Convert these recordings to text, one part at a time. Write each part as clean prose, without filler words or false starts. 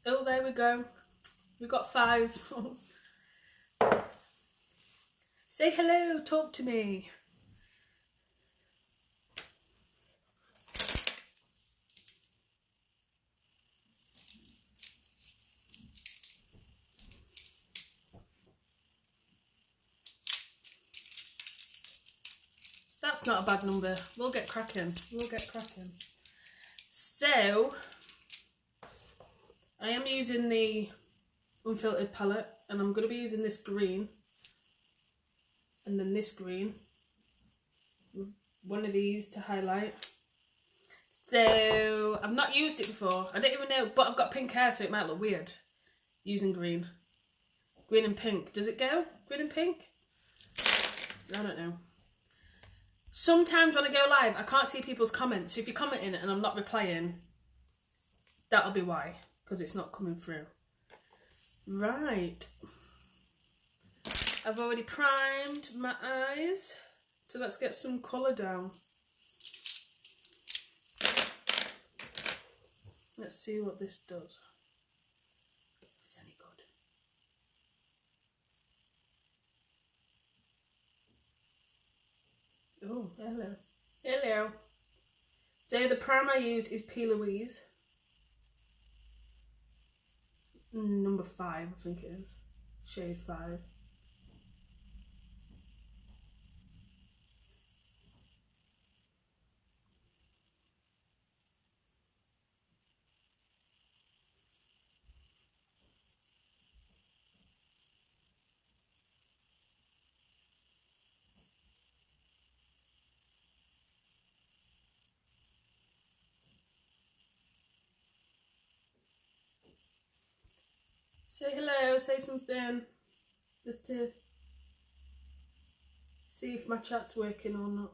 Oh, there we go. We got 5. Say hello, talk to me. That's not a bad number. We'll get cracking. We'll get cracking. So, I am using the Unfiltered palette, and I'm going to be using this green, and then this green, one of these to highlight. So, I've not used it before. I don't even know, but I've got pink hair, so it might look weird using green. Green and pink. Does it go? Green and pink? I don't know. Sometimes when I go live, I can't see people's comments. So if you're commenting and I'm not replying, that'll be why. Because it's not coming through. Right. I've already primed my eyes. So let's get some colour down. Let's see what this does. If it's any good. Oh, hello. Hello. So the primer I use is P. Louise. Number 5, I think it is. Shade 5. Say hello, say something, just to see if my chat's working or not.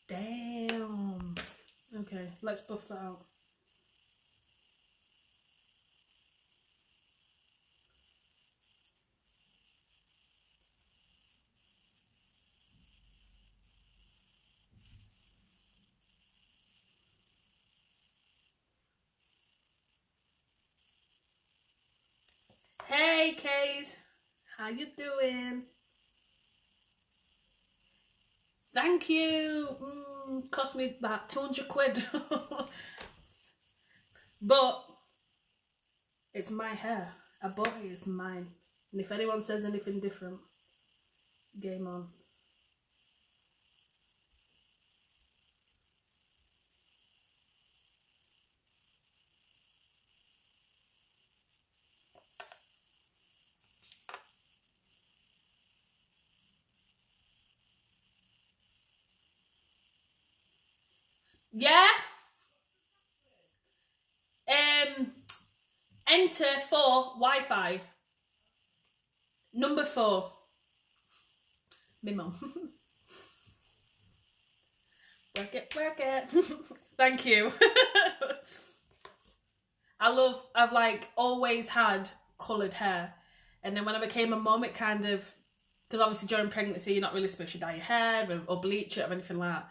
Damn. Okay, let's buff that out. Hey, Kays. How you doing? Thank you. Cost me about 200 quid. But it's my hair. I bought it, it's mine. And if anyone says anything different, game on. Yeah? Enter for Wi-Fi. Number 4. Me mum. Work it. Thank you. I've like always had coloured hair. And then when I became a mum, it kind of, because obviously during pregnancy, you're not really supposed to dye your hair or bleach it or anything like that.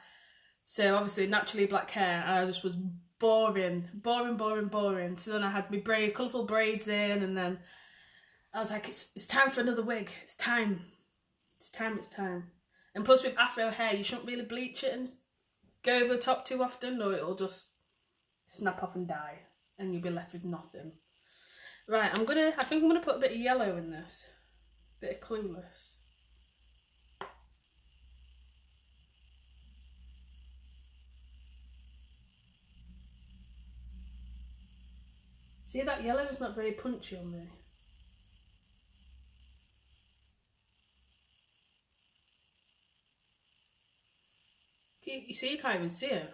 So obviously naturally black hair, and I just was boring. So then I had my colourful braids in, and then I was like, it's time for another wig. It's time. And plus with afro hair, you shouldn't really bleach it and go over the top too often, or it'll just snap off and die, and you'll be left with nothing. Right, I think I'm gonna put a bit of yellow in this. Bit of Clueless. See, that yellow is not very punchy on me. You see, you can't even see it.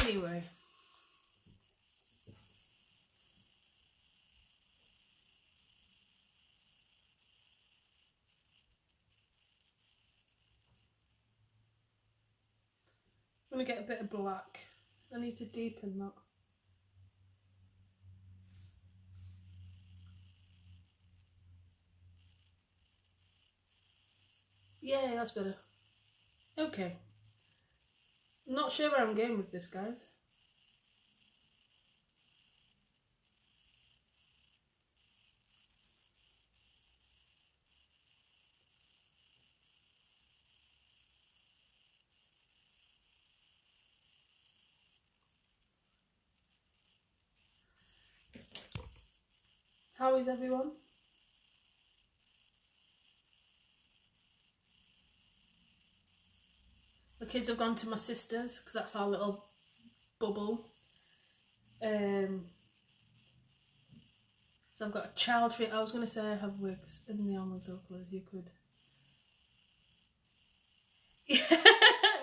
Anyway. I'm going to get a bit of black. I need to deepen that. Yeah, that's better. Okay. Not sure where I'm going with this, guys. How is everyone? The kids have gone to my sister's because that's our little bubble. So I've got a child fit. I was going to say I have wigs and the onwards or clothes. You could.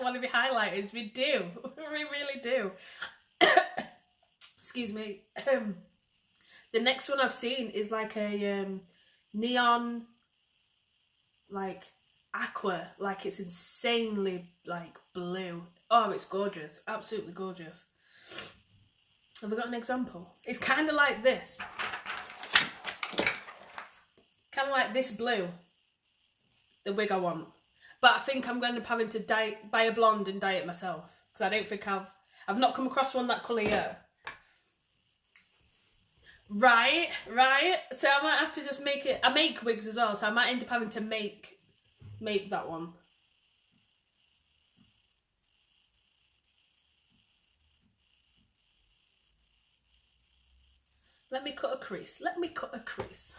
Want to be highlighters? We do. We really do. Excuse me. The next one I've seen is like a neon, like aqua, like it's insanely like blue. Oh, it's gorgeous, absolutely gorgeous. Have we got an example? It's kind of like this, kind of like this blue, the wig I want. But I think I'm going to having to buy a blonde and dye it myself because I don't think I've not come across one that colour yet. Right. So I might have to just make it. I make wigs as well, so I might end up having to make that one. Let me cut a crease. Let me do this.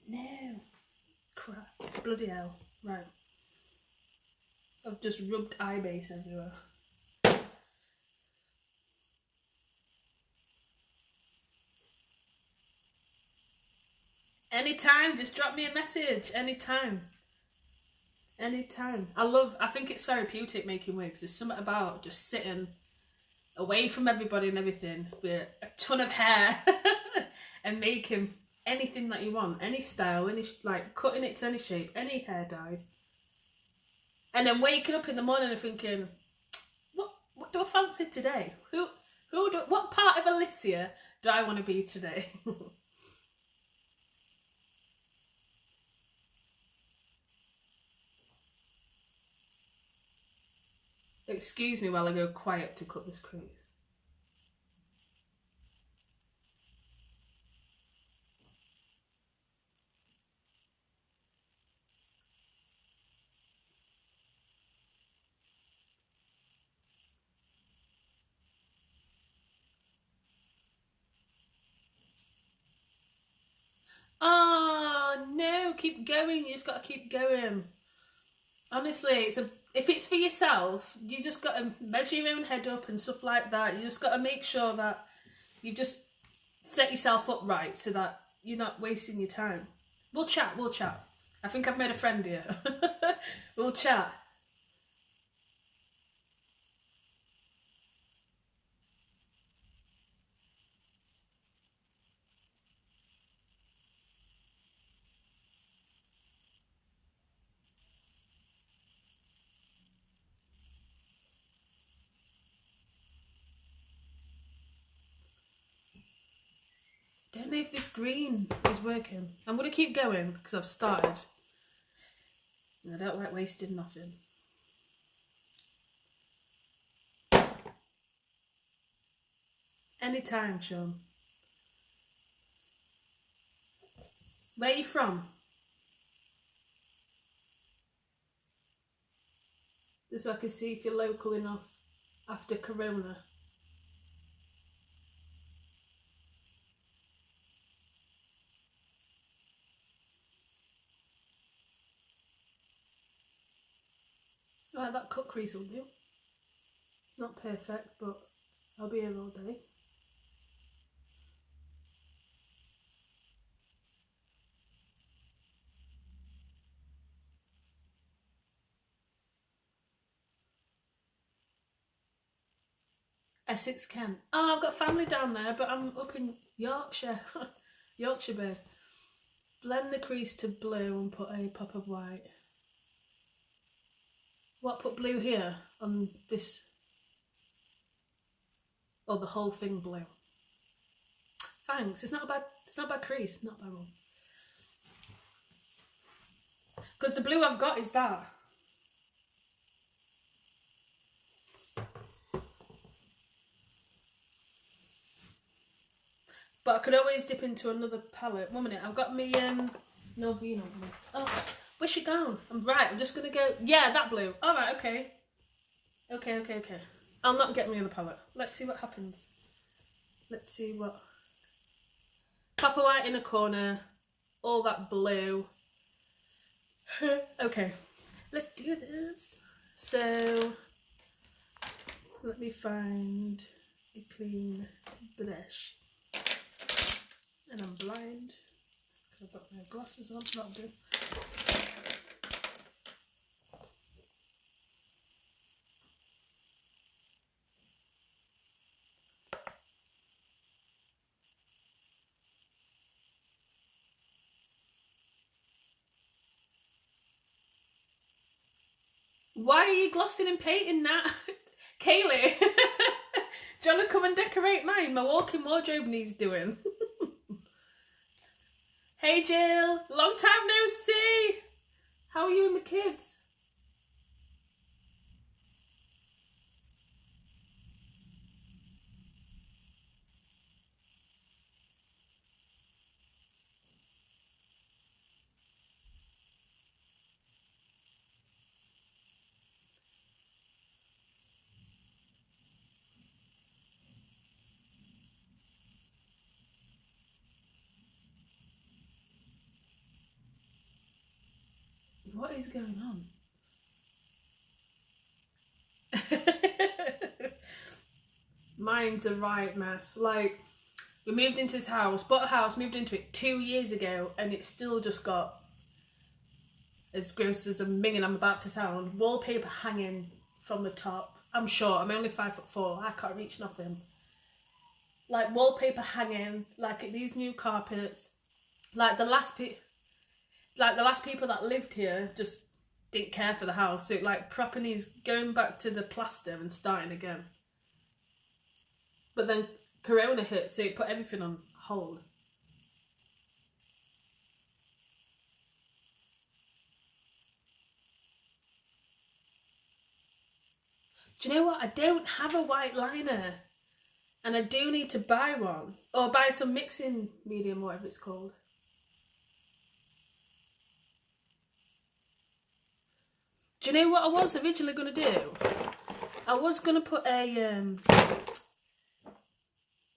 No. Crap. Bloody hell. Right. I've just rubbed eye base everywhere. Anytime, just drop me a message. Anytime. I think it's therapeutic making wigs. There's something about just sitting away from everybody and everything with a ton of hair and making anything that you want, any style, like cutting it to any shape, any hair dye. And then waking up in the morning and thinking, what do I fancy today? What part of Alicia do I want to be today? Excuse me while I go quiet to cut this crease. Oh no, keep going. You just got to keep going. Honestly, if it's for yourself, you just got to measure your own head up and stuff like that. You just got to make sure that you just set yourself up right so that you're not wasting your time. We'll chat. I think I've made a friend here. We'll chat. Don't know if this green is working. I'm going to keep going because I've started. I don't like wasting nothing. Anytime, Sean. Where are you from? Just so I can see if you're local enough after Corona. Right, that cut crease will do. It's not perfect, but I'll be here all day. Essex, Kent. Oh, I've got family down there, but I'm up in Yorkshire. Yorkshire Bay. Blend the crease to blue and put a pop of white. What, put blue here on this? Or the whole thing blue? Thanks. It's not a bad crease. Not a bad one. Because the blue I've got is that. But I could always dip into another palette. 1 minute, I've got me Novino. Oh, where's she gone? I'm just gonna go. Yeah, that blue. Alright, okay. Okay. I'll not get me the palette. Let's see what happens. Let's see what. Copper white in a corner. All that blue. Okay, let's do this. So, let me find a clean brush. And I'm blind. I've got my glasses on, that'll do. Why are you glossing and painting that? Kaylee? Do you want to come and decorate mine? My walk-in wardrobe needs doing. Hey Jill, long time no see. How are you and the kids? What is going on? Mine's a right mess. Like, we moved into this house, bought a house, moved into it 2 years ago, and it's still just got, as gross as a minging I'm about to sound, wallpaper hanging from the top. I'm short, I'm only 5'4", I can't reach nothing. Like, wallpaper hanging, like these new carpets, like the last people that lived here just didn't care for the house, so it like proper needs going back to the plaster and starting again. But then Corona hit, so it put everything on hold. Do you know what? I don't have a white liner, and I do need to buy one, or buy some mixing medium, whatever it's called. Do you know what I was originally going to do? I was going to put a,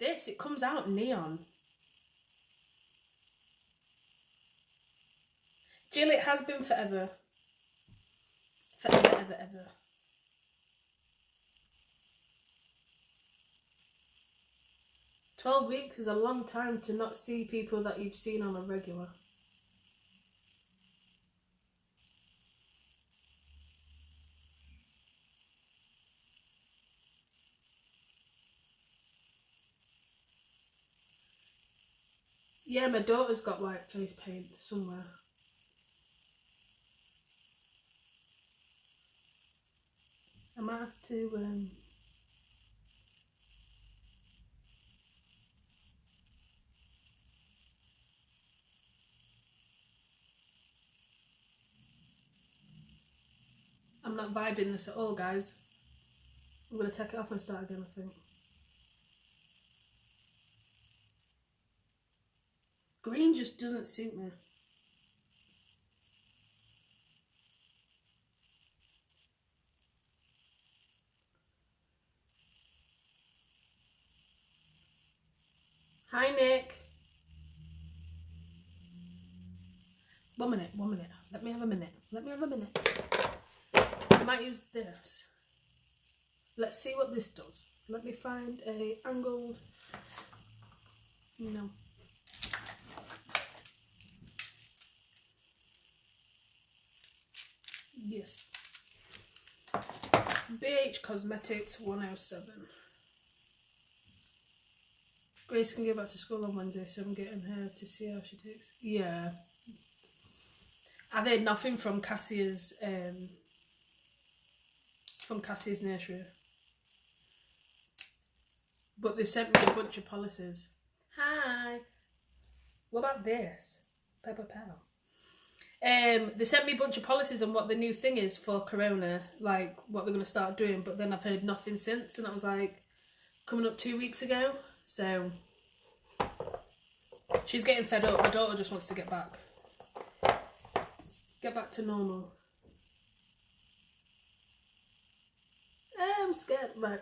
it comes out neon. Jill, it has been forever. Forever, ever. 12 weeks is a long time to not see people that you've seen on a regular. Yeah, my daughter's got white face paint somewhere. I might have to, I'm not vibing this at all, guys. I'm going to take it off and start again, I think. Green just doesn't suit me. Hi, Nick. 1 minute. Let me have a minute. I might use this. Let's see what this does. Let me find a angled... No. Yes. BH Cosmetics 107. Grace can go back to school on Wednesday, so I'm getting her to see how she takes. Yeah. I've heard nothing from Cassia's nursery. But they sent me a bunch of policies. Hi. What about this? Pepper Pal. They sent me a bunch of policies on what the new thing is for Corona, like what they're going to start doing, but then I've heard nothing since, and that was like coming up 2 weeks ago. So she's getting fed up. My daughter just wants to get back to normal. I'm scared. Right.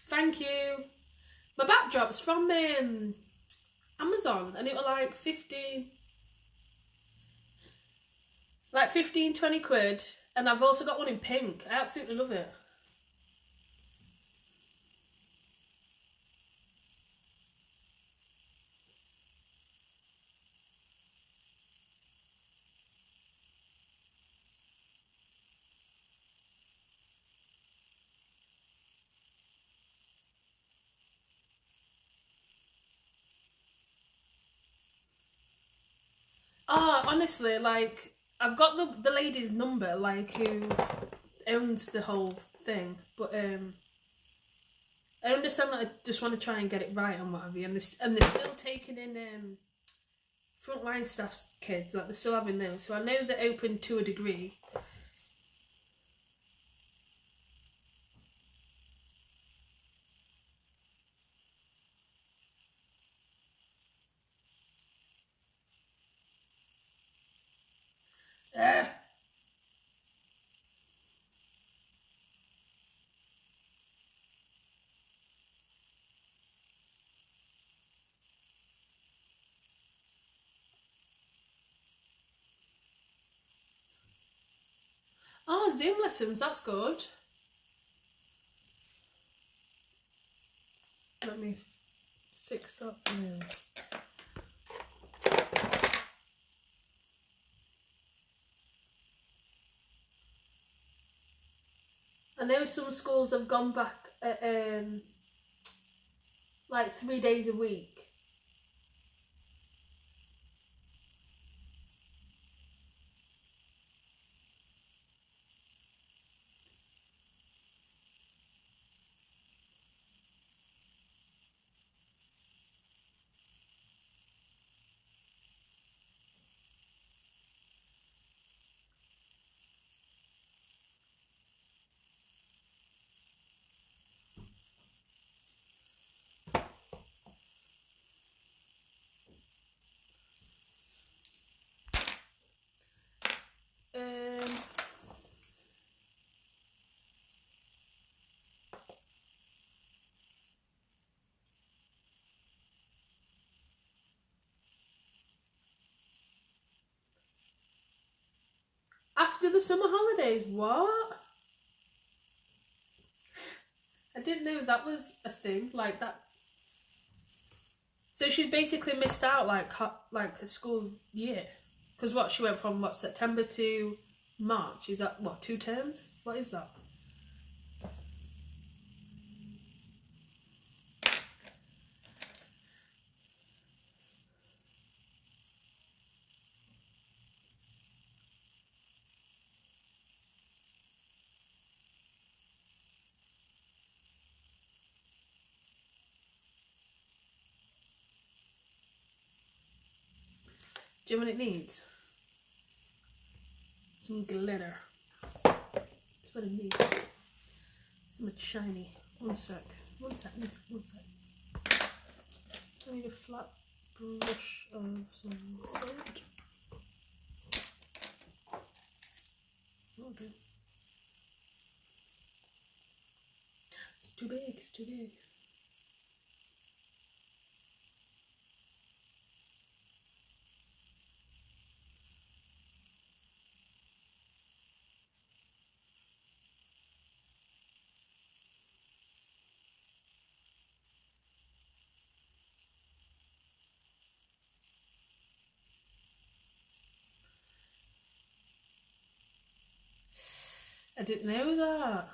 Thank you. My backdrop's from Amazon, and it was like 20 quid, and I've also got one in pink. I absolutely love it. Oh, honestly, like, I've got the lady's number, like, who owns the whole thing, but I understand that I just want to try and get it right and what have you, and they're still taking in frontline staff's kids, like they're still having those, so I know they're open to a degree. Oh, Zoom lessons, that's good. Let me fix that now. I know some schools have gone back at like 3 days a week. After the summer holidays, what? I didn't know that was a thing like that. So she basically missed out like a school year, because what, she went from September to March? Is that what, 2 terms? What is that? Do you know what it needs? Some glitter. That's what it needs. Something shiny. One sec. I need a flat brush of some salt. Okay. It's too big. I didn't know that.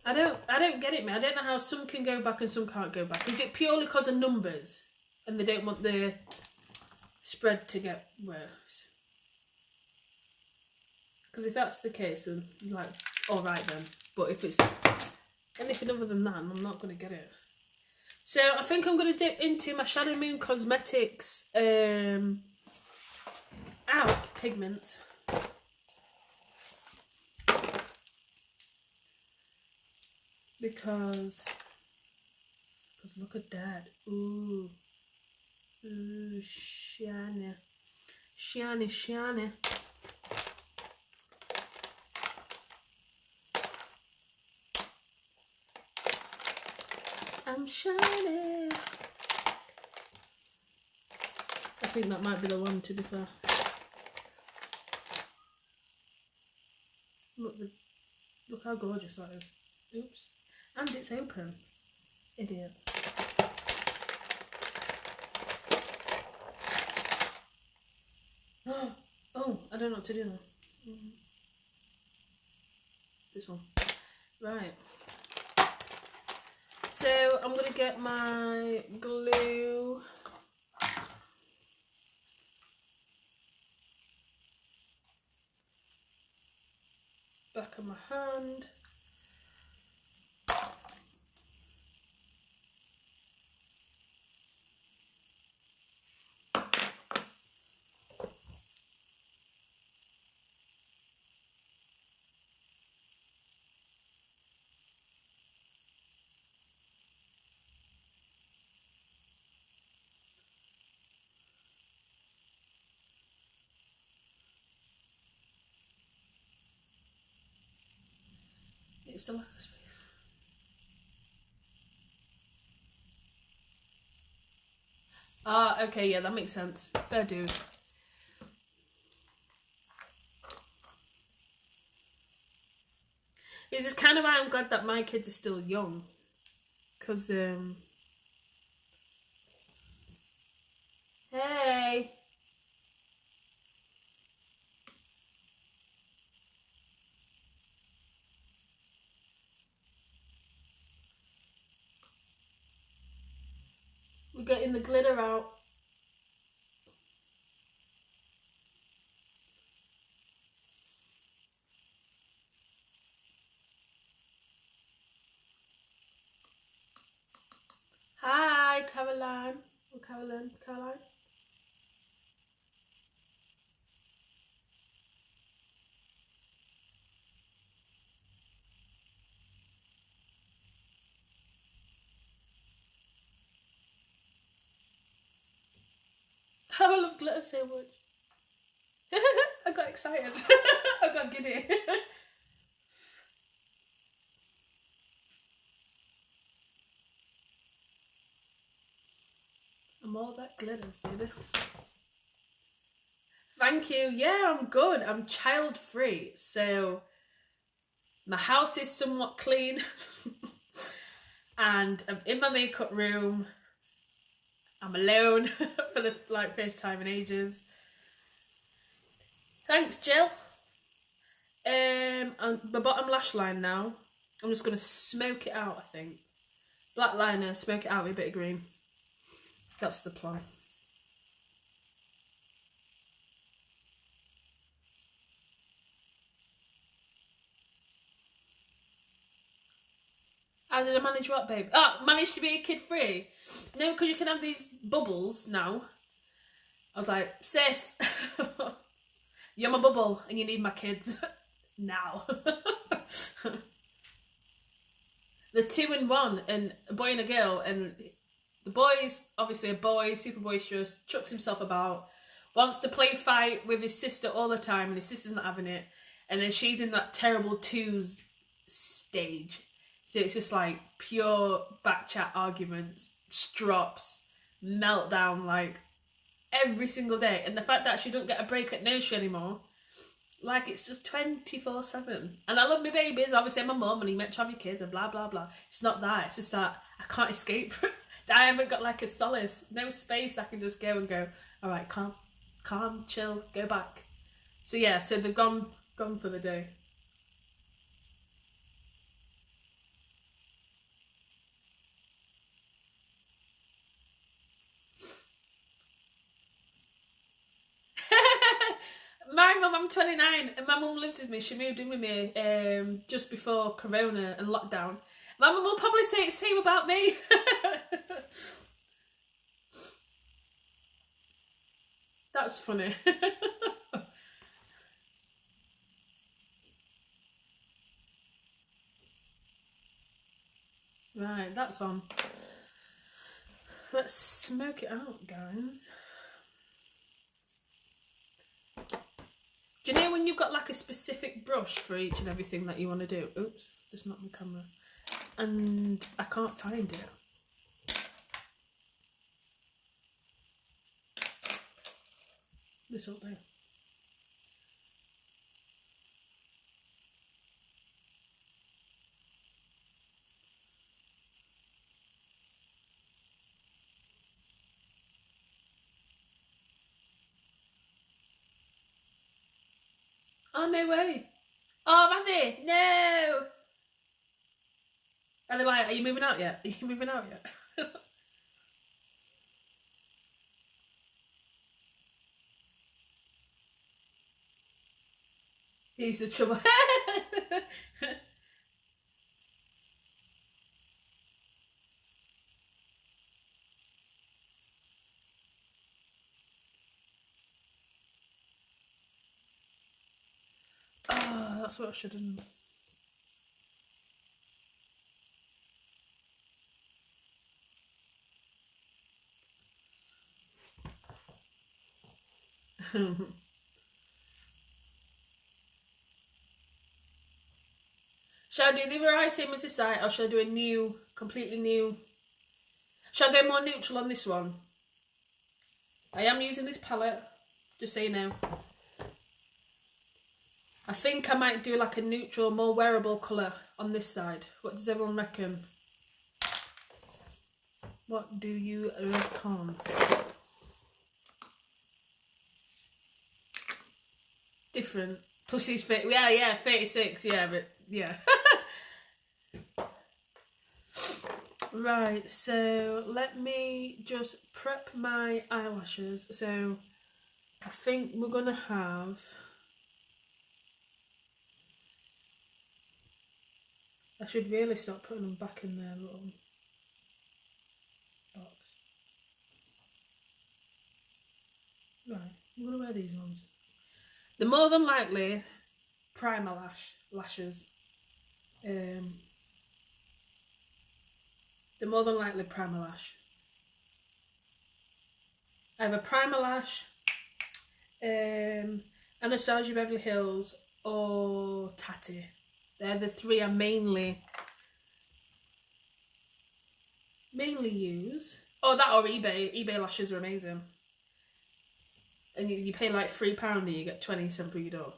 I don't get it, man. I don't know how some can go back and some can't go back. Is it purely because of numbers and they don't want the spread to get worse? Because if that's the case, then like, all right then. But if it's anything other than that, I'm not going to get it. So I think I'm going to dip into my Shadowmoon Cosmetics pigment. Because look at that. Ooh, shiny. Shiny, shiny. I'm shiny. I think that might be the one, to be fair. Look how gorgeous that is. Oops. And it's open. Idiot. Oh, I don't know what to do now. This one. Right. So I'm going to get my glue. Back of my hand. It's the lack of space. Ah, okay, yeah, that makes sense. Fair dude. This is kind of why I'm glad that my kids are still young. Because, hey! We're getting the glitter out. Hi, Caroline. Or Caroline. Caroline. I love glitter so much. I got excited. I got giddy. I'm all that glitters, baby. Thank you. Yeah, I'm good. I'm child free. So my house is somewhat clean. And I'm in my makeup room. I'm alone for the first time in ages. Thanks, Jill. On the bottom lash line now, I'm just gonna smoke it out, I think. Black liner, smoke it out with a bit of green. That's the plan. How did I manage what, babe? Oh, managed to be kid free? No, because you can have these bubbles now. I was like, sis, you're my bubble and you need my kids now. The 2-in-1, and a boy and a girl, and the boy's obviously a boy, super boisterous, chucks himself about, wants to play fight with his sister all the time, and his sister's not having it, and then she's in that terrible twos stage. So it's just like pure backchat arguments, strops, meltdown, like every single day. And the fact that she don't get a break at nursery anymore, like it's just 24/7. And I love my babies, obviously I'm a mum and you meant to have your kids and blah blah blah. It's not that, it's just that I can't escape. I haven't got like a solace, no space. I can just go and go, all right, calm, chill, go back. So yeah, so they've gone for the day. My mum, I'm 29, and my mum lives with me. She moved in with me just before Corona and lockdown. My mum will probably say the same about me. That's funny. Right, that's on. Let's smoke it out, guys. Do you know when you've got like a specific brush for each and everything that you want to do? Oops, just not the camera. And I can't find it. This will do. Oh, no way. Oh, Randy, no. And they're like, are you moving out yet? Are you moving out yet? He's the trouble. Oh, that's what I should have done. Shall I do the other eye same as this eye, or shall I do a new, completely new? Shall I go more neutral on this one? I am using this palette, just so you know. I think I might do like a neutral, more wearable colour on this side. What does everyone reckon? What do you reckon? Different. Pussy's fit. Yeah, 36. Yeah, but yeah. Right, so let me just prep my eyelashes. So I think we're gonna have. I should really start putting them back in their little box. Right, I'm gonna wear these ones. They're more than likely primer lashes. They're more than likely primer lash. I have a primer lash, Anastasia Beverly Hills, or Tati. They're the three I mainly use. Oh, that or eBay. eBay lashes are amazing. And you pay like £3 and you get 20 sent through your door.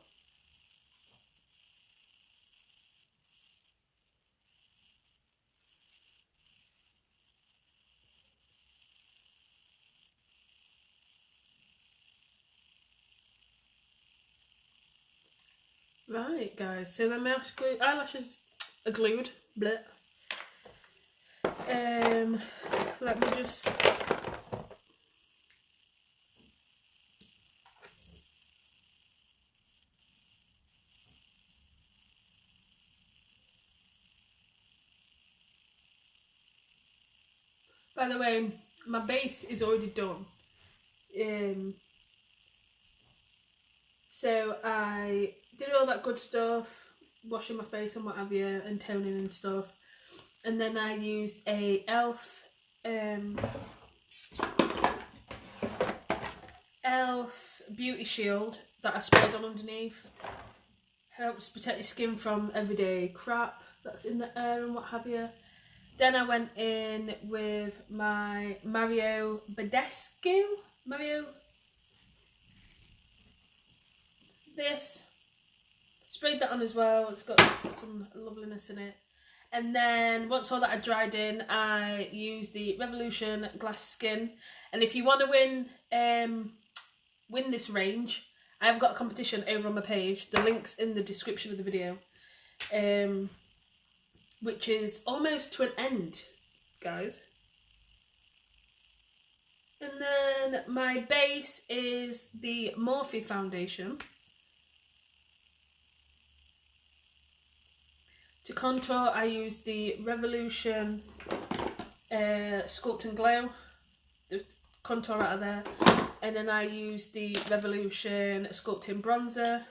Right, guys. So then my eyelashes are glued. Blech. Let me just. By the way, my base is already done. So I did all that good stuff, washing my face and what have you, and toning and stuff. And then I used a Elf Beauty Shield that I sprayed on underneath. Helps protect your skin from everyday crap that's in the air and what have you. Then I went in with my Mario this. Sprayed that on as well. It's got some loveliness in it. And then once all that had dried in, I used the Revolution Glass Skin. And if you want to win this range, I've got a competition over on my page. The link's in the description of the video. Which is almost to an end, guys. And then my base is the Morphe foundation. To contour, I use the Revolution Sculpt and Glow, the contour out of there, and then I use the Revolution Sculpting Bronzer,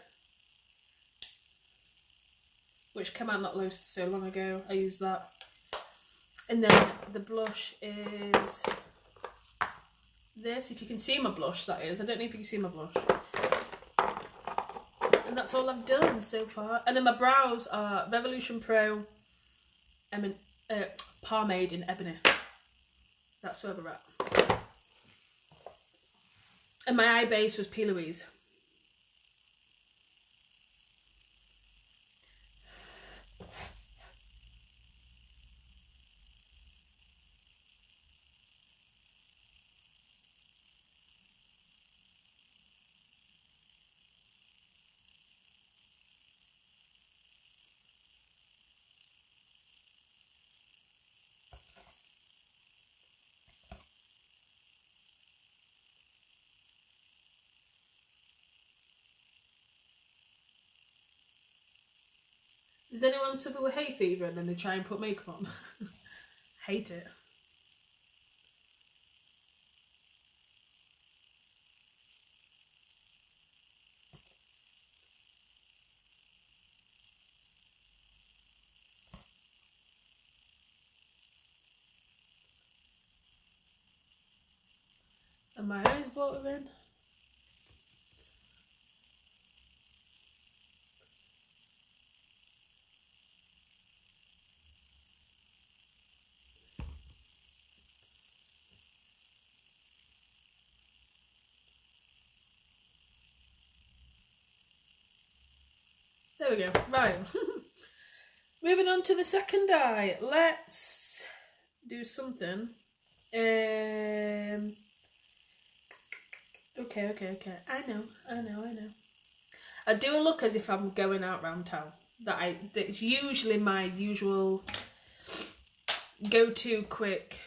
which came out not so long ago. I used that. And then the blush is this. If you can see my blush, that is. I don't know if you can see my blush. And that's all I've done so far. And then my brows are Revolution Pro Pomade in Ebony. That's where we're at. And my eye base was P. Louise. Does anyone suffer with hay fever and then they try and put makeup on? Hate it. And my eyes watering. There we go. Right. Moving on to the second eye. Let's do something. Okay. I know. I do look as if I'm going out round town. That's usually my usual go-to quick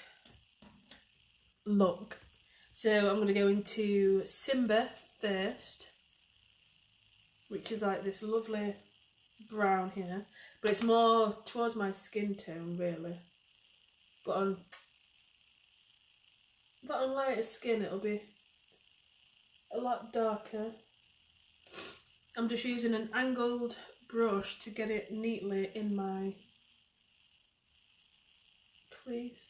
look. So I'm going to go into Simba first, which is like this lovely brown here, but it's more towards my skin tone really. But on lighter skin it'll be a lot darker. I'm just using an angled brush to get it neatly in my crease.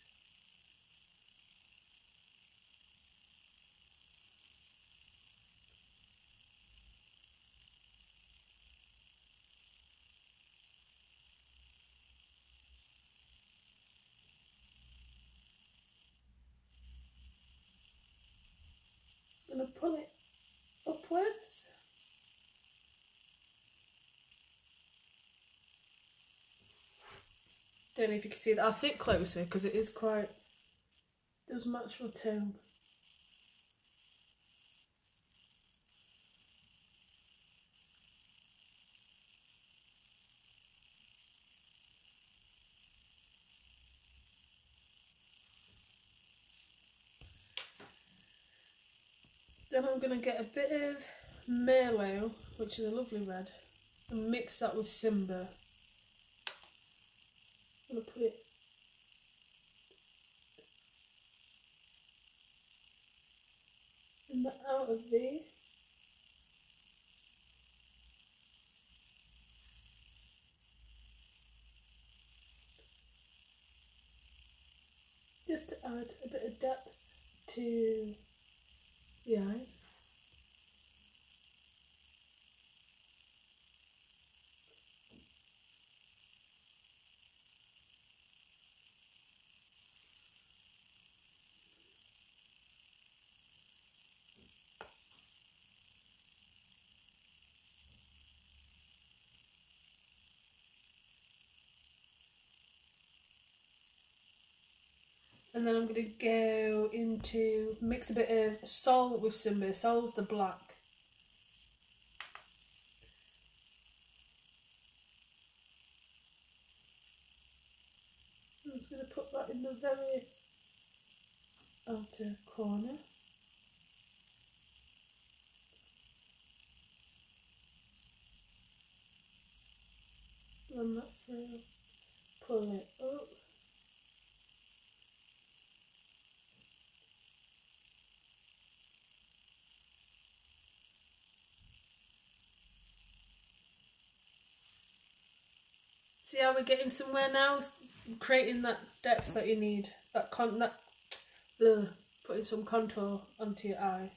I'm going to pull it upwards. Don't know if you can see that. I'll sit closer because it is quite, does match my tone. Then I'm going to get a bit of Merlot, which is a lovely red, and mix that with Simba. I'm going to put it in the outer V. Just to add a bit of depth to the eye. And then I'm going to go into, mix a bit of Sol with Simba. Sol's the black. I'm just going to put that in the very outer corner. run that through, pull it up. See how we're getting somewhere now? Creating that depth that you need. Putting some contour onto your eye.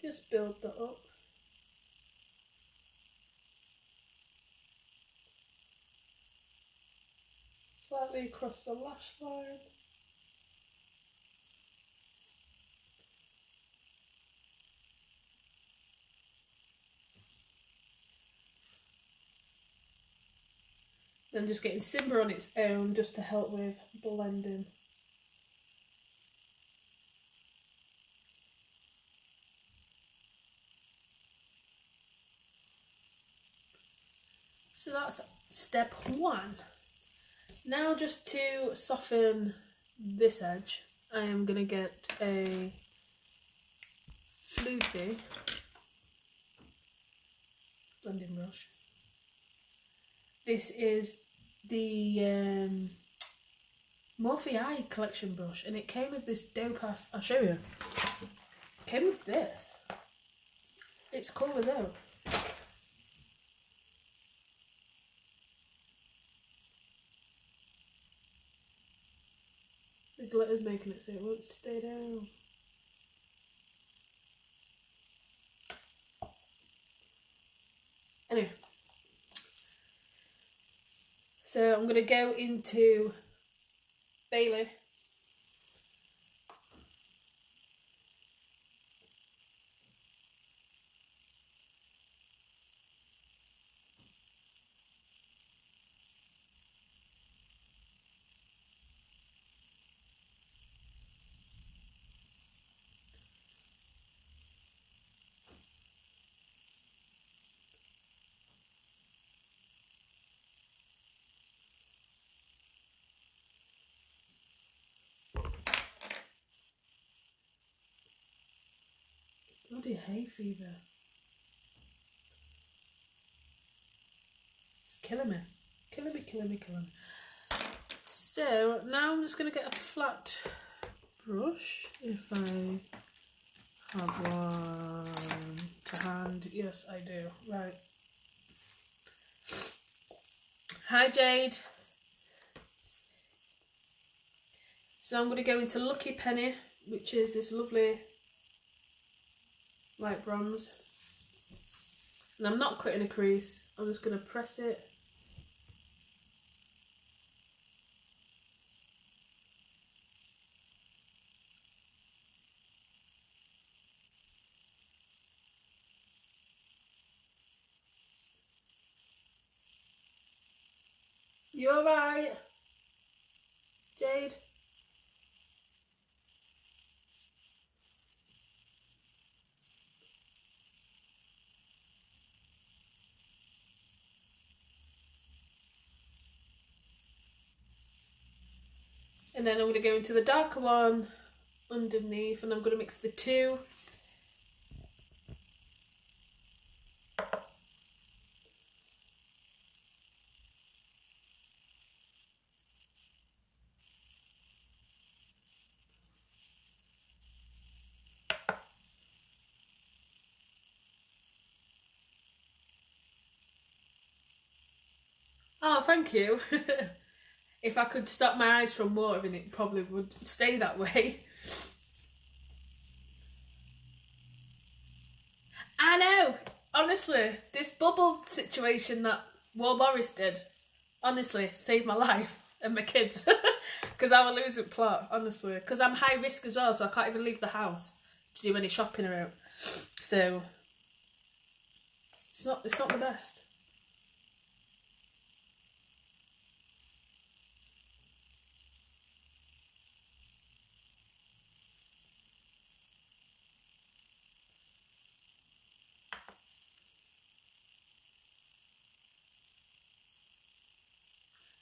Just build that up. Slightly across the lash line. Then just getting Simba on its own just to help with blending. So that's step one. Now just to soften this edge, I am going to get a floofy blending brush. This is the Morphe Eye collection brush, and it came with this dope ass. I'll show you. It came with this. It's cool with though. The glitter's making it so it won't stay down. Anyway. So I'm going to go into Bailey. Bloody hay fever. It's killing me. Killing me. So now I'm just going to get a flat brush, if I have one to hand. Yes, I do. Right. Hi, Jade. So I'm going to go into Lucky Penny, which is this lovely light bronze, and I'm not cutting a crease, I'm just going to press it. You alright, Jade? And then I'm going to go into the darker one underneath, and I'm going to mix the two. Oh, thank you. If I could stop my eyes from watering, it probably would stay that way. I know! Honestly, this bubble situation that War Morris did, honestly, saved my life and my kids. Because I will lose a plot, honestly. Because I'm high risk as well, so I can't even leave the house to do any shopping around. So, it's not the best.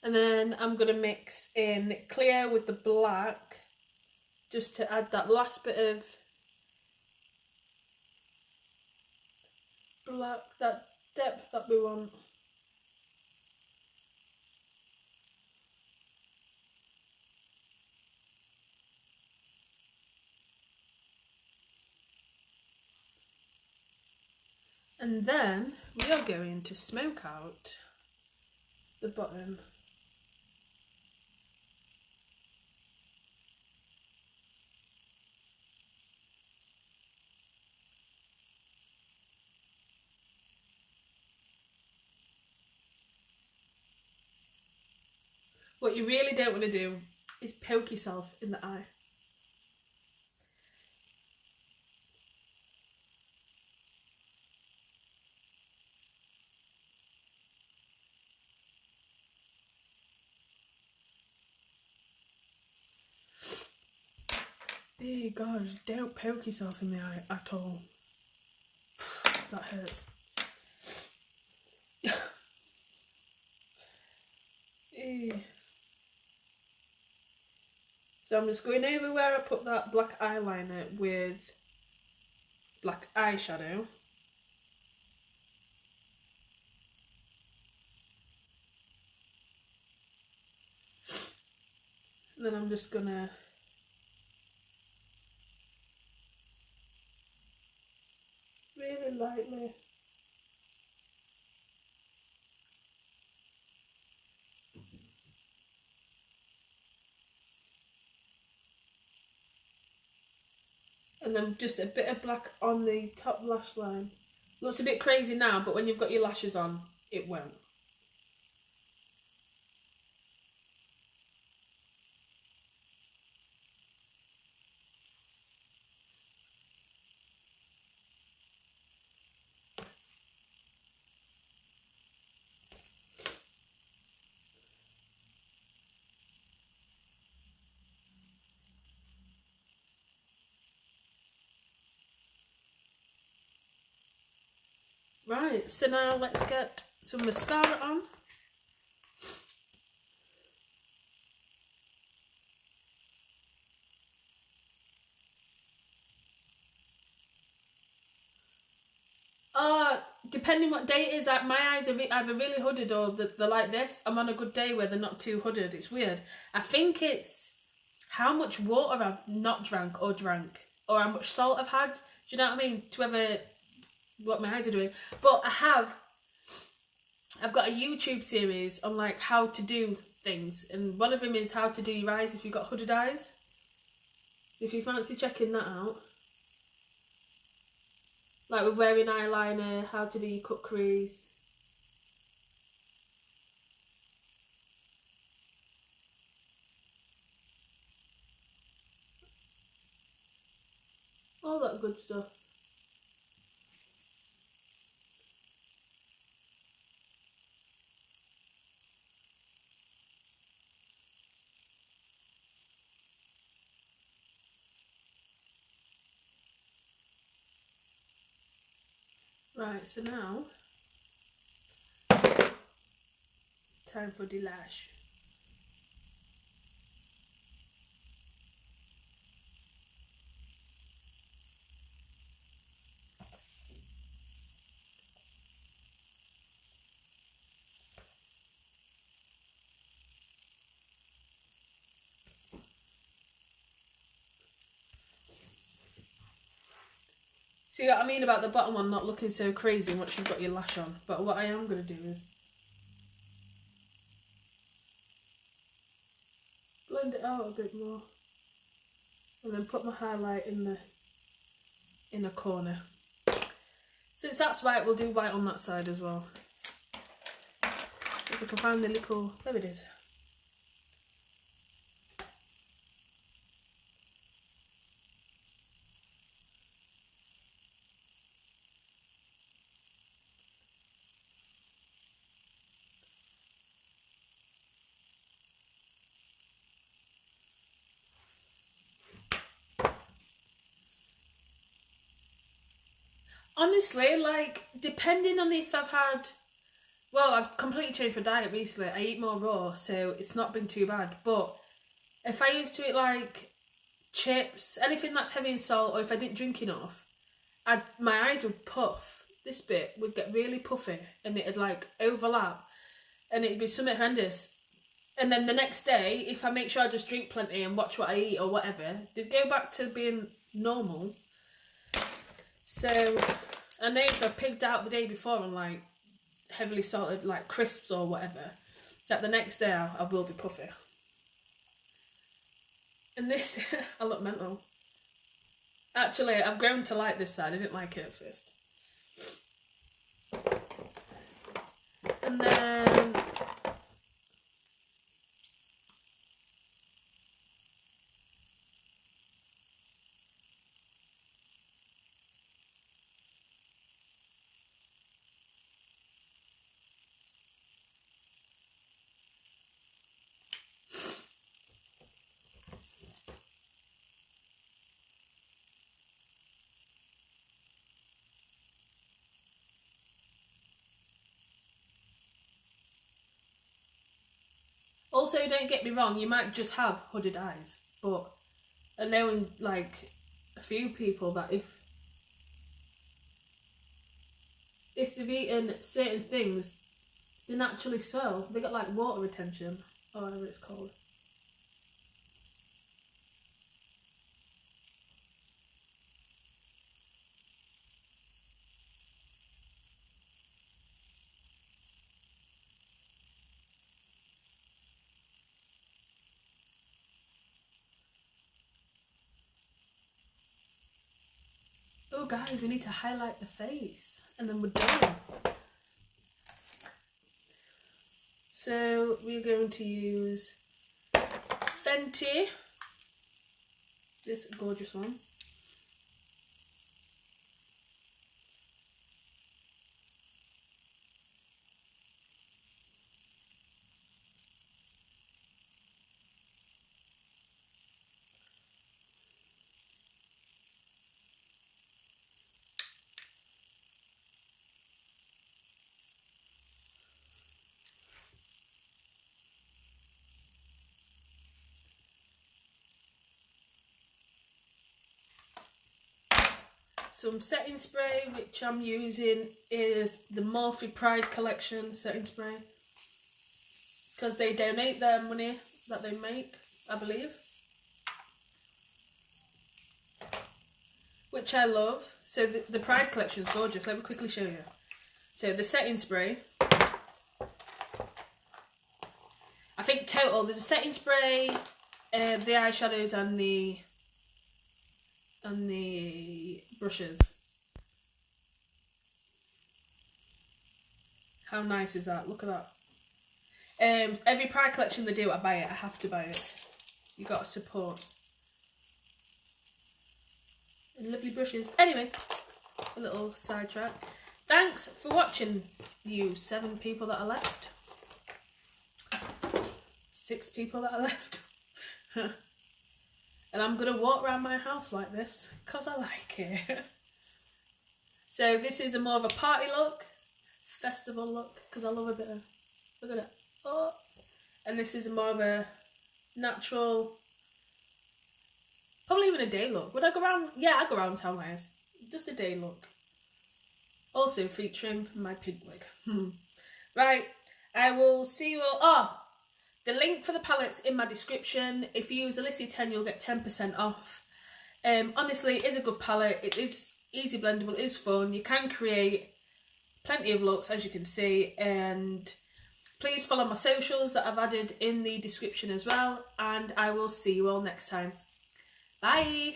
And then I'm going to mix in clear with the black, just to add that last bit of black, that depth that we want. And then we are going to smoke out the bottom. What you really don't want to do is poke yourself in the eye. Oh God, don't poke yourself in the eye at all. That hurts. So I'm just going over where I put that black eyeliner with black eyeshadow. And then I'm just gonna really lightly and then just a bit of black on the top lash line. Looks a bit crazy now, but when you've got your lashes on, it won't. Right, so now let's get some mascara on. Depending what day it is, my eyes are either really hooded or they're like this. I'm on a good day where they're not too hooded. It's weird. I think it's how much water I've not drank, or how much salt I've had. Do you know what I mean? To ever what my eyes are doing. But I've got a YouTube series on like how to do things, and one of them is how to do your eyes if you've got hooded eyes. If you fancy checking that out. Like with wearing eyeliner, how to do your cut crease. All that good stuff. Right, so now, time for the lash. See what I mean about the bottom one not looking so crazy once you've got your lash on. But what I am going to do is blend it out a bit more. And then put my highlight in the inner corner. Since that's white, we'll do white on that side as well. If we can find the little... There it is. Honestly, like, depending on if I've had... Well, I've completely changed my diet recently. I eat more raw, so it's not been too bad. But if I used to eat, like, chips, anything that's heavy in salt, or if I didn't drink enough, my eyes would puff. this bit would get really puffy and it'd like overlap and it'd be something horrendous. And then the next day, if I make sure I just drink plenty and watch what I eat or whatever, they'd go back to being normal. So I know if I pigged out the day before on like heavily salted like crisps or whatever, that the next day I will be puffy. And this, I look mental. Actually, I've grown to like this side. I didn't like it at first. And then also, don't get me wrong, you might just have hooded eyes, but I know in like a few people that if they've eaten certain things, they naturally swell. They got like water retention, or whatever it's called. Oh guys, we need to highlight the face and then we're done. So we're going to use Fenty, this gorgeous one. Some setting spray, which I'm using is the Morphe Pride Collection setting spray, because they donate their money that they make, I believe, which I love. So the Pride Collection is gorgeous. Let me quickly show you. So the setting spray, I think total there's a setting spray, the eyeshadows and the brushes. How nice is that? Look at that. Every Pride Collection they do, I buy it. I have to buy it. You got to support. And lovely brushes. Anyway, a little sidetrack. Thanks for watching, you 7 people that are left. 6 people that are left. And I'm going to walk around my house like this because I like it. So this is a more of a party look, festival look, because I love a bit of, look at it. Oh. And this is more of a natural, probably even a day look. Would I go around? Yeah, I'd go around town like this. Just a day look. Also featuring my pink wig. Right, I will see you all. Oh! The link for the palettes in my description. If you use Alicia10, you'll get 10% off. Honestly, it is a good palette. It is easy blendable. It is fun. You can create plenty of looks, as you can see. And please follow my socials that I've added in the description as well. And I will see you all next time. Bye!